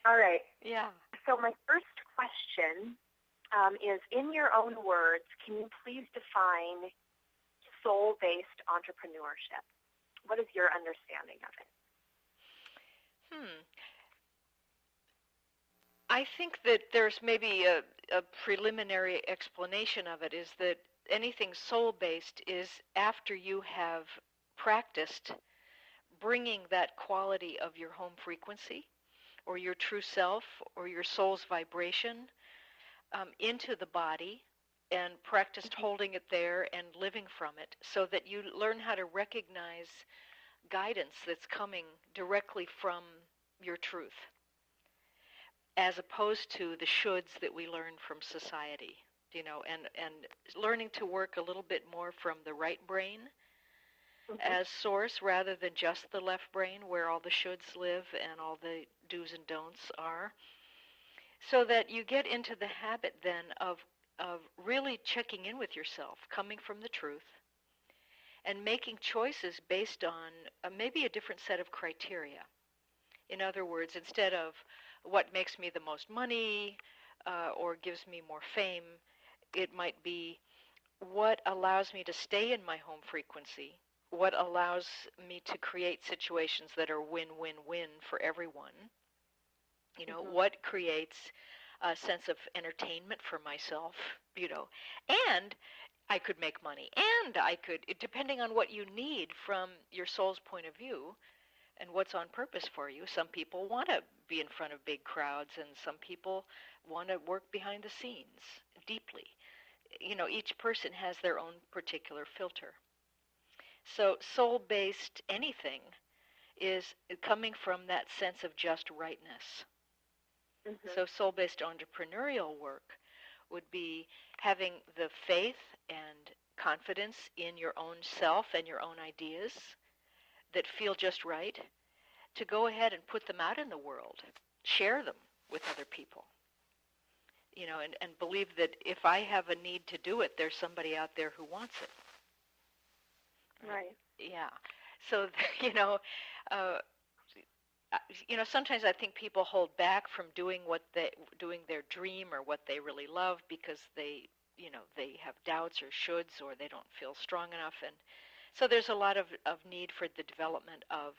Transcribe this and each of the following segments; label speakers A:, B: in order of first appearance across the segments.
A: All right.
B: Yeah.
A: So my first question is, in your own words, can you please define soul-based entrepreneurship? What is your understanding of it?
B: I think that there's maybe a preliminary explanation of it, is that anything soul-based is after you have practiced bringing that quality of your home frequency or your true self or your soul's vibration into the body and practiced holding it there and living from it, so that you learn how to recognize guidance that's coming directly from your truth, as opposed to the shoulds that we learn from society, and learning to work a little bit more from the right brain as source rather than just the left brain, where all the shoulds live and all the do's and don'ts are, so that you get into the habit then of really checking in with yourself, coming from the truth, and making choices based on maybe a different set of criteria. In other words, instead of what makes me the most money or gives me more fame, it might be what allows me to stay in my home frequency, what allows me to create situations that are win-win-win for everyone. What creates a sense of entertainment for myself, and I could make money, and I could, depending on what you need from your soul's point of view and what's on purpose for you. Some people want to be in front of big crowds, and some people want to work behind the scenes deeply. Each person has their own particular filter. So soul-based anything is coming from that sense of just rightness. So soul-based entrepreneurial work would be having the faith and confidence in your own self and your own ideas that feel just right, to go ahead and put them out in the world, share them with other people, and believe that if I have a need to do it, there's somebody out there who wants it.
A: Right.
B: Yeah. So, sometimes I think people hold back from doing their dream or what they really love because they have doubts or shoulds, or they don't feel strong enough. And so there's a lot of need for the development of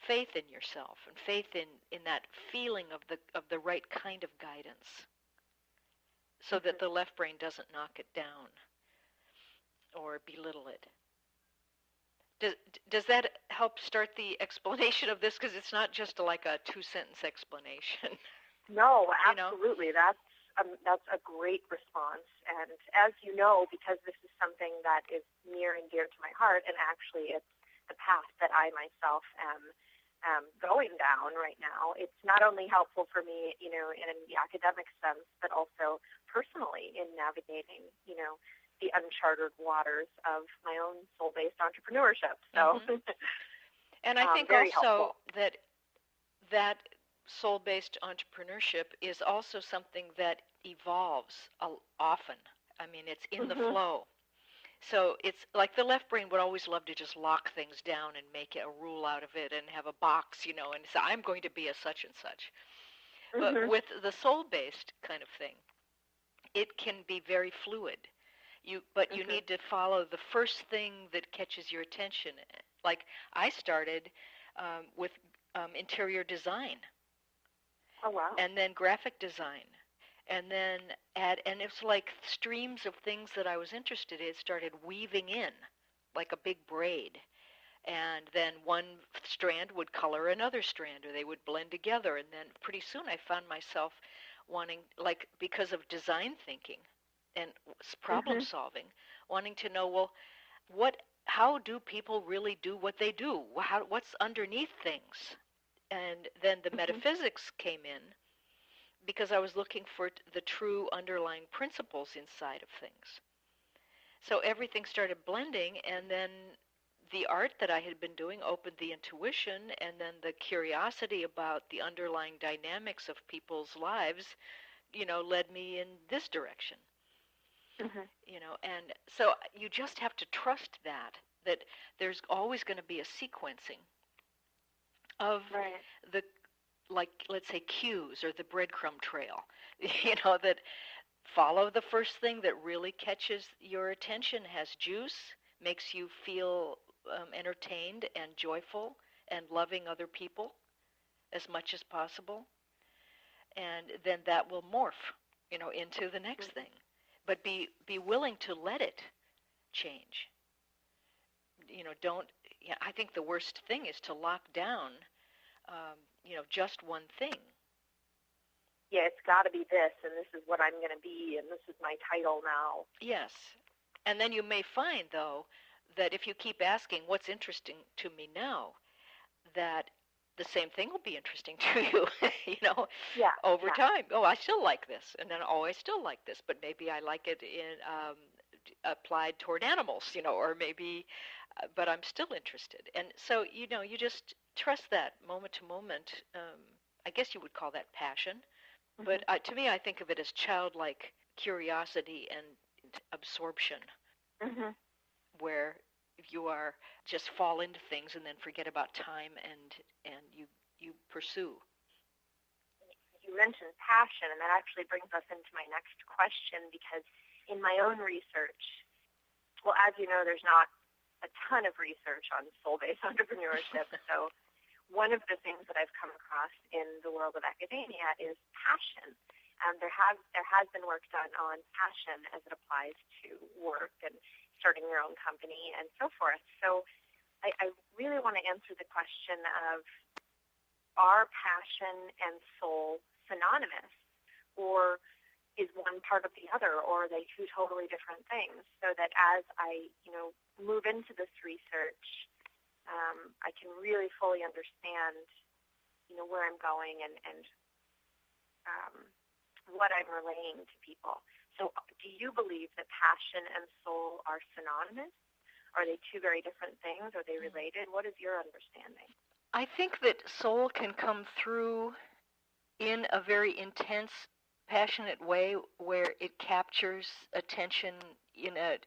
B: faith in yourself and faith in that feeling of the right kind of guidance, so that the left brain doesn't knock it down or belittle it. Does that help start the explanation of this? Because it's not just like a 2-sentence explanation.
A: No, absolutely. That's a great response. And as you know, because this is something that is near and dear to my heart, and actually it's the path that I myself am going down right now, it's not only helpful for me, in the academic sense, but also personally in navigating, the uncharted waters of my own soul-based entrepreneurship. So,
B: and I think also helpful. that soul-based entrepreneurship is also something that evolves often. I mean, it's in the flow. So it's like the left brain would always love to just lock things down and make a rule out of it and have a box, and say, I'm going to be a such and such. But with the soul-based kind of thing, it can be very fluid. You need to follow the first thing that catches your attention. Like I started with interior design.
A: Oh, wow.
B: And then graphic design. And then and it's like streams of things that I was interested in started weaving in like a big braid. And then one strand would color another strand, or they would blend together. And then pretty soon I found myself wanting, like, because of design thinking and problem solving, wanting to know, well, how do people really do what they do? What's underneath things? And then the metaphysics came in, because I was looking for the true underlying principles inside of things. So everything started blending, and then the art that I had been doing opened the intuition, and then the curiosity about the underlying dynamics of people's lives, led me in this direction. And so you just have to trust that there's always going to be a sequencing of like, let's say, cues or the breadcrumb trail, that follow the first thing that really catches your attention, has juice, makes you feel entertained and joyful and loving other people as much as possible. And then that will morph, into the next thing. But be willing to let it change. Don't. Yeah, I think the worst thing is to lock down, just one thing.
A: Yeah, it's got to be this, and this is what I'm going to be, and this is my title now.
B: Yes. And then you may find, though, that if you keep asking what's interesting to me now, that the same thing will be interesting to you, over time. Oh, I still like this. And then, I still like this, but maybe I like it in applied toward animals, or maybe, but I'm still interested. And so, you just trust that moment to moment. I guess you would call that passion. But to me, I think of it as childlike curiosity and absorption, where you are just fall into things and then forget about time and you pursue.
A: You mentioned passion, and that actually brings us into my next question, because in my own research, well, as you know, there's not a ton of research on soul-based entrepreneurship, so one of the things that I've come across in the world of academia is passion. There has been work done on passion as it applies to work and starting your own company and so forth. So I really want to answer the question of, are passion and soul synonymous, or is one part of the other, or are they two totally different things? So that as I move into this research, I can really fully understand, where I'm going and what I'm relaying to people. So do you believe that passion and soul are synonymous? Are they two very different things? Are they related? What is your understanding?
B: I think that soul can come through in a very intense, passionate way where it captures attention in a,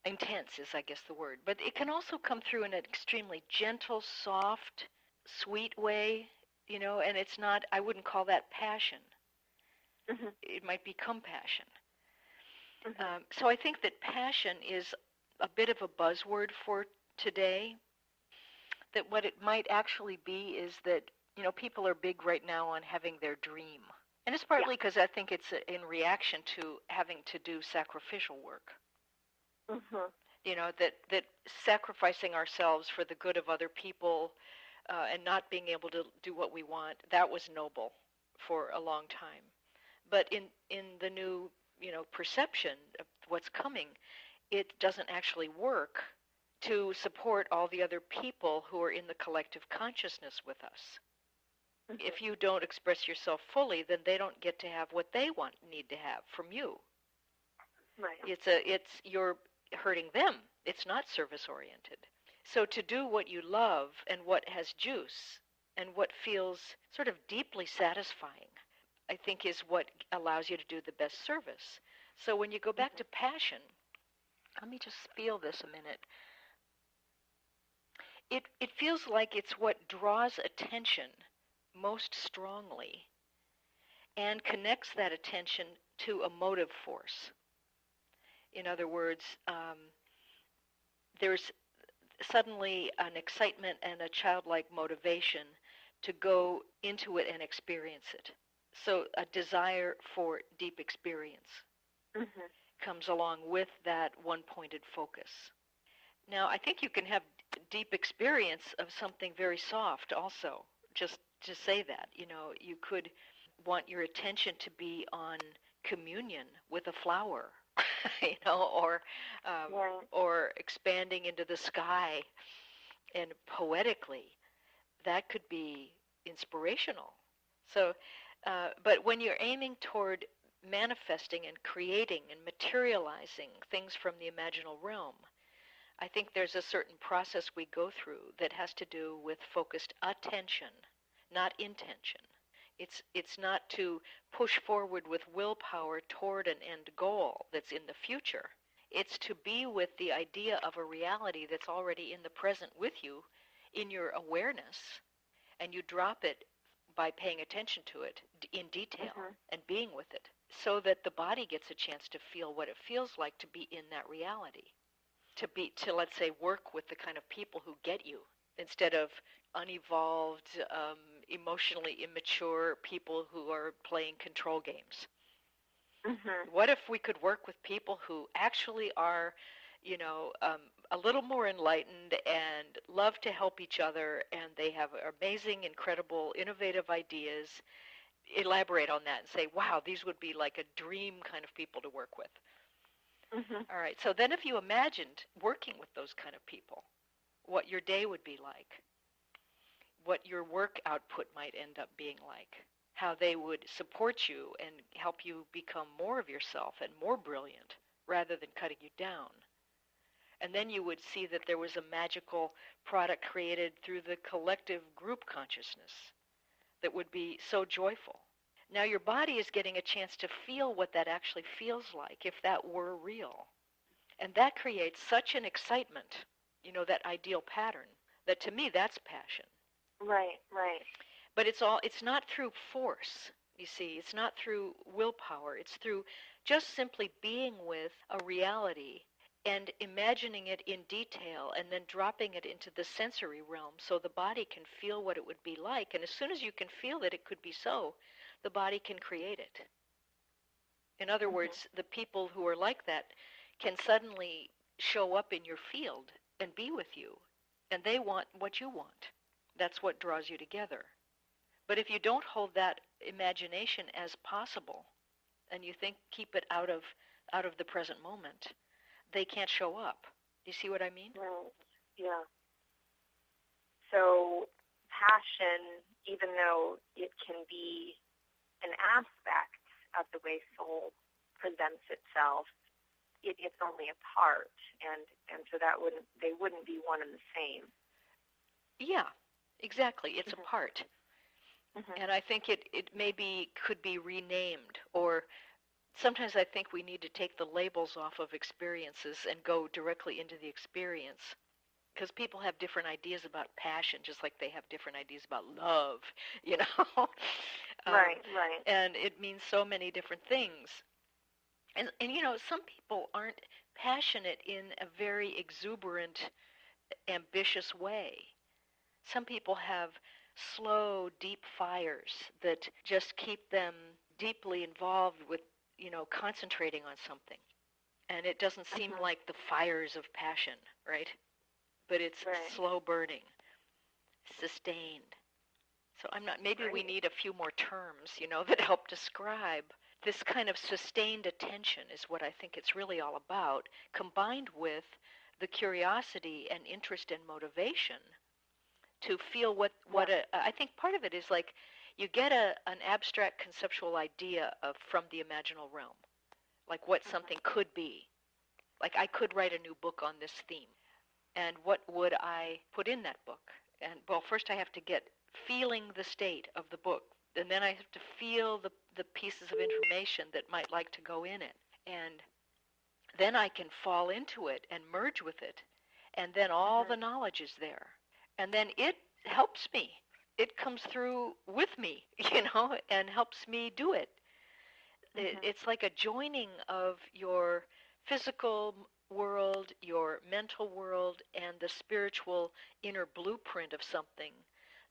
B: intense is, I guess, the word. But it can also come through in an extremely gentle, soft, sweet way, and it's not, I wouldn't call that passion. It might be compassion. So I think that passion is a bit of a buzzword for today, that what it might actually be is that, people are big right now on having their dream. And it's partly because I think it's in reaction to having to do sacrificial work. That sacrificing ourselves for the good of other people and not being able to do what we want, that was noble for a long time. But in the new, perception of what's coming, it doesn't actually work to support all the other people who are in the collective consciousness with us. If you don't express yourself fully, then they don't get to have what they need to have from you.
A: Right.
B: You're hurting them. It's not service-oriented. So to do what you love and what has juice and what feels sort of deeply satisfying, I think is what allows you to do the best service. So when you go back to passion, let me just feel this a minute. It feels like it's what draws attention most strongly and connects that attention to a motive force. In other words, there's suddenly an excitement and a childlike motivation to go into it and experience it. So a desire for deep experience comes along with that one-pointed focus. Now, I think you can have deep experience of something very soft also, just to say that. You could want your attention to be on communion with a flower, or expanding into the sky and poetically. That could be inspirational. So, but when you're aiming toward manifesting and creating and materializing things from the imaginal realm, I think there's a certain process we go through that has to do with focused attention, not intention. It's not to push forward with willpower toward an end goal that's in the future. It's to be with the idea of a reality that's already in the present with you in your awareness, and you drop it by paying attention to it in detail and being with it, so that the body gets a chance to feel what it feels like to be in that reality, to let's say work with the kind of people who get you, instead of unevolved, emotionally immature people who are playing control games. What if we could work with people who actually are, a little more enlightened and love to help each other, and they have amazing, incredible, innovative ideas? Elaborate on that and say, wow, these would be like a dream kind of people to work with. All right, so then if you imagined working with those kind of people, what your day would be like, what your work output might end up being like, how they would support you and help you become more of yourself and more brilliant rather than cutting you down. And then you would see that there was a magical product created through the collective group consciousness that would be so joyful. Now your body is getting a chance to feel what that actually feels like if that were real. And that creates such an excitement, that ideal pattern, that to me that's passion.
A: Right.
B: But it's not through force, you see. It's not through willpower. It's through just simply being with a reality and imagining it in detail and then dropping it into the sensory realm so the body can feel what it would be like. And as soon as you can feel that it could be so, the body can create it. In other words, the people who are like that can suddenly show up in your field and be with you, and they want what you want. That's what draws you together. But if you don't hold that imagination as possible, and you keep it out of the present moment, they can't show up. Do you see what I mean?
A: Right. Yeah. So passion, even though it can be an aspect of the way soul presents itself, it's only a part, and so they wouldn't be one and the same.
B: Yeah, exactly. It's a part. And I think it maybe could be renamed, or sometimes I think we need to take the labels off of experiences and go directly into the experience, because people have different ideas about passion, just like they have different ideas about love,
A: Right.
B: And it means so many different things. And some people aren't passionate in a very exuberant, ambitious way. Some people have slow, deep fires that just keep them deeply involved with, concentrating on something. And it doesn't seem like the fires of passion, right? But it's slow burning, sustained. So maybe we need a few more terms, that help describe this kind of sustained attention is what I think it's really all about, combined with the curiosity and interest and motivation to feel I think part of it is like you get an abstract conceptual idea from the imaginal realm, like what something could be. Like I could write a new book on this theme, and what would I put in that book? And well, first I have to get feeling the state of the book, and then I have to feel the pieces of information that might like to go in it, and then I can fall into it and merge with it, and then all the knowledge is there. And then it helps me. It comes through with me, and helps me do it. It's like a joining of your physical world, your mental world, and the spiritual inner blueprint of something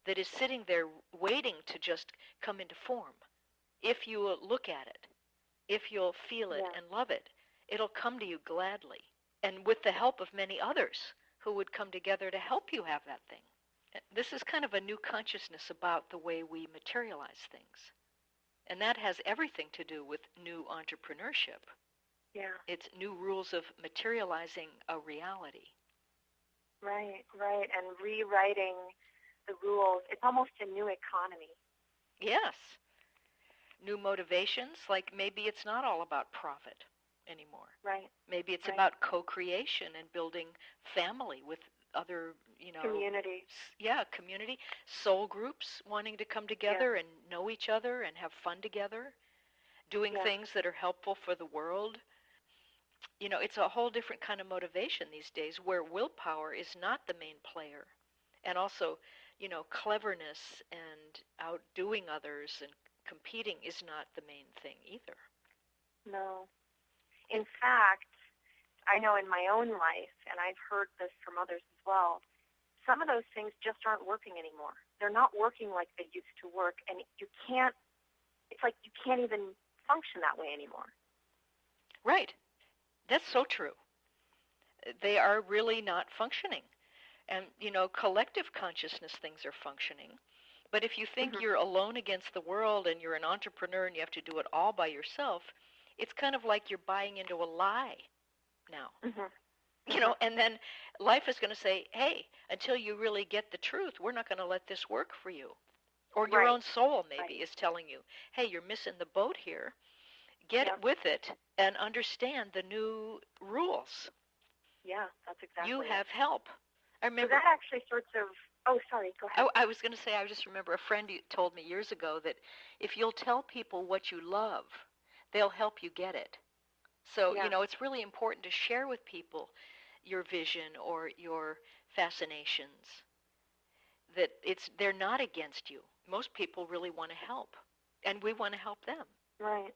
B: that is sitting there waiting to just come into form. If you will look at it, if you'll feel it and love it, it'll come to you gladly, and with the help of many others who would come together to help you have that thing. This is kind of a new consciousness about the way we materialize things. And that has everything to do with new entrepreneurship.
A: Yeah.
B: It's new rules of materializing a reality.
A: Right. And rewriting the rules. It's almost a new economy.
B: Yes. New motivations, like maybe it's not all about profit anymore.
A: Right.
B: Maybe it's about co-creation and building family with other,
A: community.
B: Yeah, community. Soul groups wanting to come together and know each other and have fun together, doing things that are helpful for the world. It's a whole different kind of motivation these days where willpower is not the main player. And also cleverness and outdoing others and competing is not the main thing either.
A: No. In fact, I know in my own life, and I've heard this from others as well, some of those things just aren't working anymore. They're not working like they used to work, and it's like you can't even function that way anymore.
B: Right. That's so true. They are really not functioning. And, collective consciousness things are functioning. But if you think you're alone against the world and you're an entrepreneur and you have to do it all by yourself, it's kind of like you're buying into a lie now. And then life is going to say, hey, until you really get the truth, we're not going to let this work for you. Or your own soul maybe is telling you, hey, you're missing the boat here. Get with it and understand the new rules.
A: Yeah, that's exactly
B: You have help. I remember.
A: So that actually sorts of, oh, sorry, go ahead.
B: I was going to say, I just remember a friend told me years ago that if you'll tell people what you love, they'll help you get it. So, it's really important to share with people your vision or your fascinations, that they're not against you. Most people really want to help, and we want to help them.
A: Right.